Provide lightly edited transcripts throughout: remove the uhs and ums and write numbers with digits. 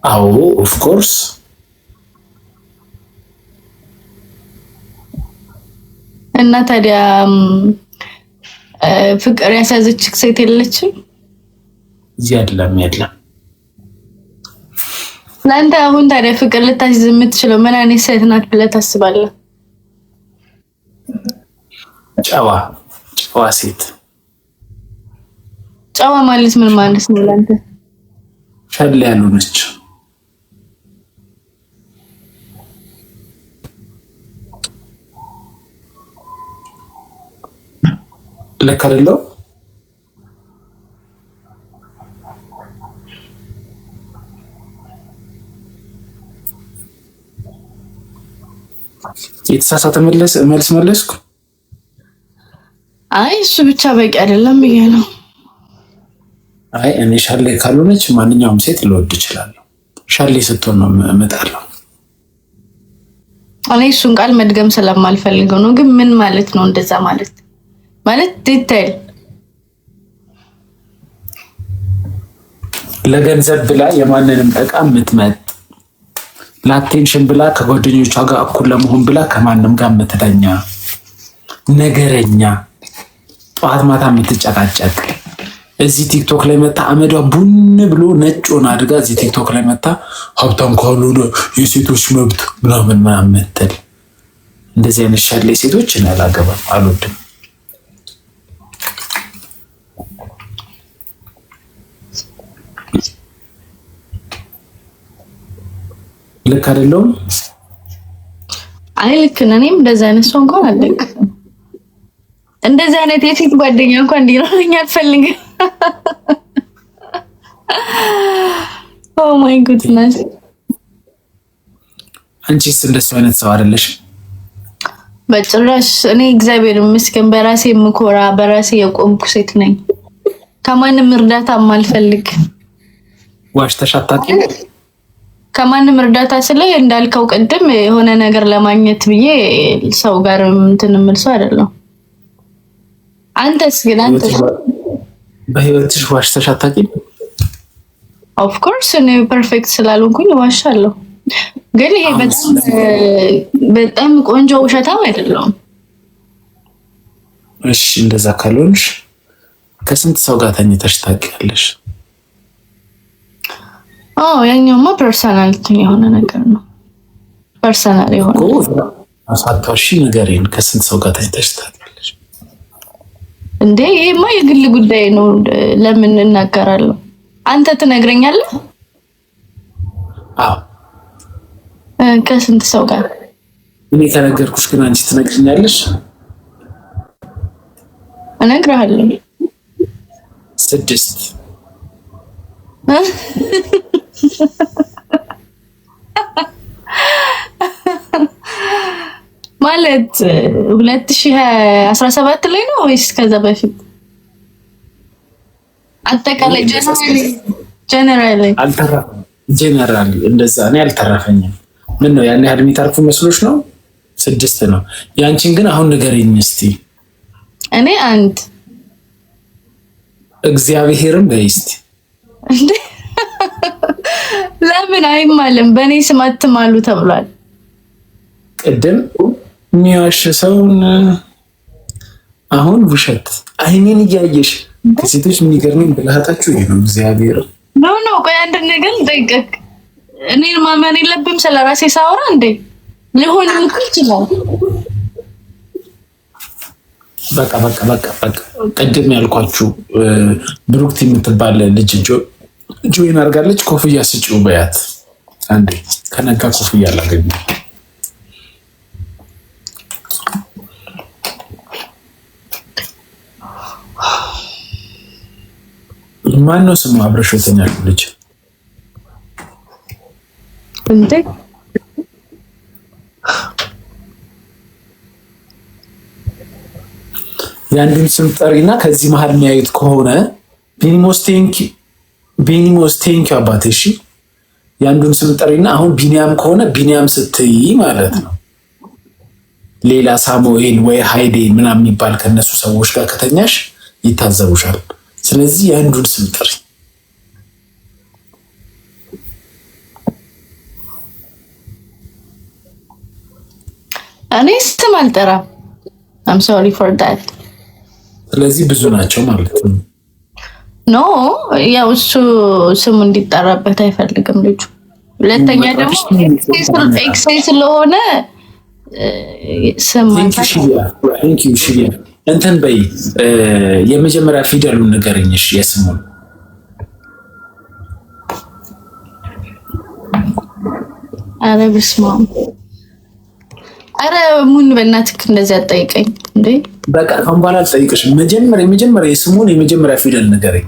አዎ ኦፍ ኮርስ። እና ታዲያ ፍቅር ያሳዘች ሴት የለችም? የለም የለም። ለአንተ አሁን ታዲያ ፍቅር ልታስይዝ የምትችለው ምን አይነት ሴት ናት ብለህ ታስባለህ? ጨዋ ሴት። ጨዋ ማለት ምን ማለት ነው ለአንተ? ሸል ያልሆነች። ልክ አይደለው? የተሳሳተ መልስ መለስኩ። አይ እሱ ብቻ በቂ አይደለም ብዬ ነው። አይ እኔ ሻሌ ካልሆነች ማንኛውም ሴት ልወድ እችላለሁ። ሻሌ ስትሆን ነው እመጣለሁ። እኔ እሱን ቃል መድገም ስለማልፈልገው ነው። ግን ምን ማለት ነው እንደዛ ማለት? ማለት ዲቴይል ለገንዘብ ብላ የማንንም ዕቃ የምትመጥ፣ ለአቴንሽን ብላ ከጓደኞቿ ጋር እኩል ለመሆን ብላ ከማንም ጋር የምትተኛ፣ ነገረኛ፣ ጠዋት ማታ የምትጨቃጨቅ፣ እዚህ ቲክቶክ ላይ መታ አመዷ ቡን ብሎ ነጭ ሆና አድጋ እዚህ ቲክቶክ ላይ መታ ሀብታም ካልሆነ የሴቶች መብት ምናምን ምትል፣ እንደዚህ አይነት ሻሌ ሴቶች እኔ አላገባም፣ አልወድም። ልክ አይደለሁም? አይ ልክ ነህ። እኔም እንደዚህ አይነት ሰው እንኳን አልደግፍም። እንደዚህ አይነት የሴት ጓደኛ እንኳን እንዲኖረኝ አልፈልግም። ኦ ማይ ጉድነስ። አንቺስ እንደሱ አይነት ሰው አይደለሽ? በጭራሽ። እኔ እግዚአብሔር ይመስገን በራሴ የምኮራ በራሴ የቆምኩ ሴት ነኝ። ከማንም እርዳታ ማልፈልግ። ዋሽተሽ አታውቂም? ከማንም እርዳታ ስለ እንዳልከው ቅድም የሆነ ነገር ለማግኘት ብዬ ሰው ጋር እንትን የምል ሰው አይደለም። አንተስ ግን በህይወትሽ ዋሽተሽ አታውቂም? ኦፍ ኮርስ እኔ ፐርፌክት ስላልሆንኩኝ ዋሻለሁ። ግን ይሄ በጣም ቆንጆ ውሸታም አይደለም። እሺ እንደዛ ካልሆንሽ ከስንት ሰው ጋር ተኝተሽ ታውቂያለሽ? ያኛውማ ፐርሰናሊቲ የሆነ ነገር ነው። ፐርሰናል የሆነ አሳታሽ ንገሪን። ከስንት ሰው ጋር ተኝተሽ ታውቂያለሽ? እንዴ ይሄማ የግል ጉዳይ ነው። ለምን እናገራለሁ? አንተ ትነግረኛለህ? አዎ። ከስንት ሰው ጋር? እኔ ከነገርኩሽ ግን አንቺ ትነግሪኛለሽ? እነግርሃለሁ። 6 ማለት 2017 ላይ ነው ወይስ ከዛ በፊት? አጠቃላይ ጀነራሊ እንደዛ እኔ አልተረፈኝም። ምን ነው ያን ያህል የሚተርፉ መስሎሽ ነው? 6 ነው። ያንቺን ግን አሁን ንገሪኝ እስቲ። እኔ 1 እግዚአብሔርን በይ እስቲ። ለምን አይማልም? በእኔ ስም አትማሉ ተብሏል። ቅድም የሚዋሽ ሰውን አሁን ውሸት አይኔን እያየሽ ከሴቶች የሚገርመኝ ብልሃታችሁ ይሄ ነው። እግዚአብሔር ነው። ቆይ አንድ ነገር ልጠይቅህ። እኔን ማመን የለብም ስለራሴ ሳወራ እንዴ? ሊሆንም ይችላል። በቃ ቅድም ያልኳችሁ ብሩክቲ የምትባል ልጅ ጆይን አድርጋለች። ኮፍያ ስጪው በያት አንዴ። ከነጋ ኮፍያ አላገኘ። ማን ነው ስሙ? አብረሽ የተኛሉ ልጅ እንዴ? የአንዱን ስም ጠሪና ከዚህ መሀል የሚያዩት ከሆነ ቢኒሞስ ቴንኪ አባቴ። እሺ የአንዱን ስም ጠሪና አሁን ቢኒያም ከሆነ ቢኒያም ስትይ ማለት ነው። ሌላ ሳሙኤል ወይ ሃይዴ ምናምን የሚባል ከነሱ ሰዎች ጋር ከተኛሽ ይታዘቡሻል። ስለዚህ የአንዱን ስም ጥሪ። እኔ ስም አልጠራም። I'm sorry for that። ስለዚህ ብዙ ናቸው ማለት ነው። ኖ ያው እሱ ስሙ እንዲጠራበት አይፈልግም ልጁ። ሁለተኛ ደግሞ ኤክሴ ስለሆነ ስም እንትን በይ የመጀመሪያ ፊደሉን ንገረኝ እሺ የስሙን። አረ በስመ አብ። አረ ሙን በእናትህ እንደዚህ አትጠይቀኝ እንዴ። በቃ አሁን በኋላ አልጠይቅሽም። የመጀመሪያ የስሙን የመጀመሪያ ፊደል ንገረኝ።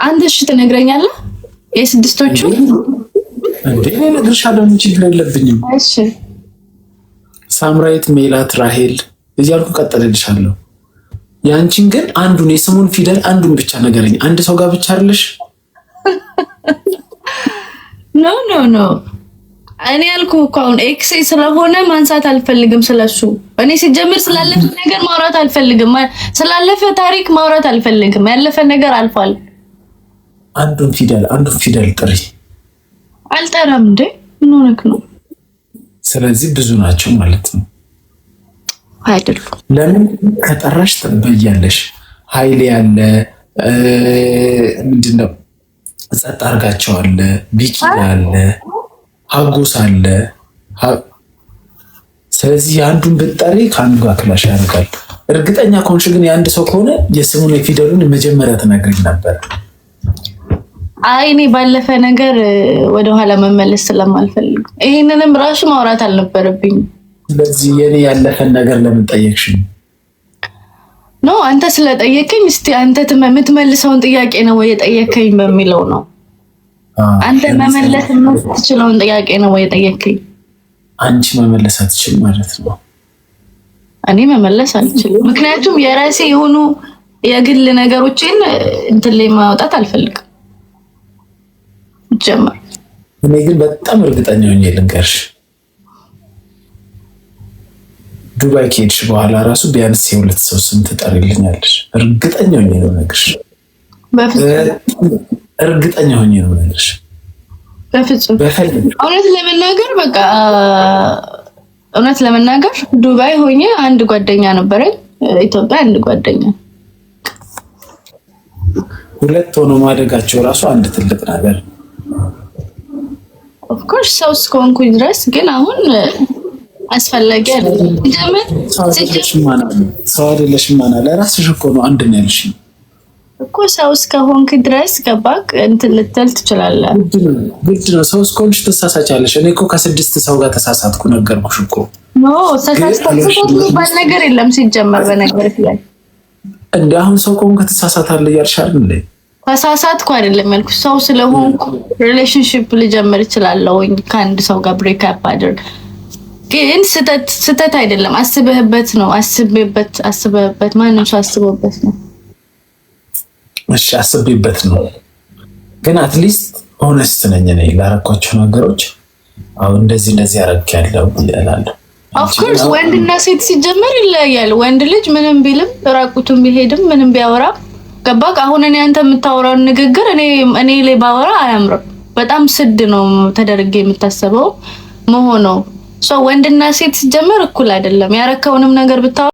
አንተ እሺ ትነግረኛለህ? የስድስቶቹ እንዴ እነግርሻለሁ እንጂ ችግር የለብኝም። እሺ ሳምራዊት፣ ሜላት፣ ራሄል እያልኩ ቀጥልልሻለሁ። ያንቺን ግን አንዱን የስሙን ፊደል አንዱን ብቻ ንገረኝ። አንድ ሰው ጋር ብቻ አይደለሽ? ኖ ኖ ኖ እኔ ያልኩህ እኮ አሁን ኤክሴ ስለሆነ ማንሳት አልፈልግም ስለሱ። እኔ ሲጀምር ስላለፈ ነገር ማውራት አልፈልግም። ስላለፈ ታሪክ ማውራት አልፈልግም። ያለፈ ነገር አልፏል። አንዱን ፊደል ጥሪ። አልጠራም እንዴ ምን ሆነክ ነው? ስለዚህ ብዙ ናቸው ማለት ነው አይደሉም? ለምን ከጠራሽ ትበያለሽ። ኃይሌ ያለ ምንድነው ጸጥ አድርጋቸው አለ፣ ቢቂ አለ፣ ሀጎስ አለ። ስለዚህ የአንዱን ብትጠሪ ከአንዱ ጋር ክላሽ ያደርጋል። እርግጠኛ ከሆንሽ ግን የአንድ ሰው ከሆነ የስሙን የፊደሉን መጀመሪያ ትነግሪኝ ነበር። አይ እኔ ባለፈ ነገር ወደኋላ መመለስ ስለማልፈልግ ይሄንንም ራሱ ማውራት አልነበረብኝም። ስለዚህ የኔ ያለፈን ነገር ለምን ጠየቅሽኝ? ኖ አንተ ስለጠየቀኝ እስቲ አንተ የምትመልሰውን ጥያቄ ነው ወይ የጠየቀኝ በሚለው ነው። አንተ መመለስ የምትችለውን ጥያቄ ነው ወይ የጠየቀኝ? አንቺ መመለስ አትችል ማለት ነው። እኔ መመለስ አልችልም፣ ምክንያቱም የራሴ የሆኑ የግል ነገሮችን እንትን ላይ ማውጣት አልፈልግም። ጀመር እኔ ግን በጣም እርግጠኛ ሆኜ ልንገርሽ፣ ዱባይ ከሄድሽ በኋላ ራሱ ቢያንስ የሁለት ሰው ስም ትጠሪልኛለሽ። እርግጠኛ ሆኜ ነው ነገርሽ። እርግጠኛ ሆኜ ነው ነገርሽ። በፍጹም እውነት ለመናገር በቃ እውነት ለመናገር ዱባይ ሆኜ አንድ ጓደኛ ነበረኝ፣ ኢትዮጵያ አንድ ጓደኛ። ሁለት ሆኖ ማደጋቸው ራሱ አንድ ትልቅ ነገር። ኦፍ ኮርስ ሰው እስከሆንኩኝ ድረስ ግን አሁን አስፈላጊ አይደለም። ሰው አይደለሽም ማና ለራስሽ እኮ ነው አንድ ነው ያልሽ እኮ። ሰው እስከሆንክ ድረስ ገባክ እንትን ልትል ትችላለህ። ግድ ነው። ሰው እስከሆንሽ ትሳሳቻለሽ። እኔ እኮ ከ6 ሰው ጋር ተሳሳትኩ ነገርኩሽ እኮ። ኖ ተሳሳትኩ ባል ነገር የለም ሲጀመር በነገር ላይ እንደ አሁን ሰው ከሆንክ ትሳሳታለህ እያልሻል እንዴ? ተሳሳትኩ አይደለም ያልኩሽ። ሰው ስለሆንኩ ሪሌሽንሺፕ ልጀምር እችላለሁ ወይ ከአንድ ሰው ጋር ብሬክ አፕ አድርግ። ግን ስተት አይደለም፣ አስበህበት ነው። አስበህበት ማንም ሰው አስበውበት ነው። እሺ አስቤበት ነው። ግን አትሊስት ሆነስት ነኝ እኔ ላረኳቸው ነገሮች። አሁን እንደዚህ ያረጋለው ይላልው። ኦፍ ኮርስ ወንድና ሴት ሲጀመር ይለያያል። ወንድ ልጅ ምንም ቢልም ራቁቱን ቢሄድም ምንም ቢያወራ ገባክ። አሁን እኔ አንተ የምታወራው ንግግር እኔ ላይ ባወራ አያምርም። በጣም ስድ ነው ተደርጌ የምታሰበው መሆነው። ወንድና ሴት ሲጀመር እኩል አይደለም። ያረከውንም ነገር ብታወራ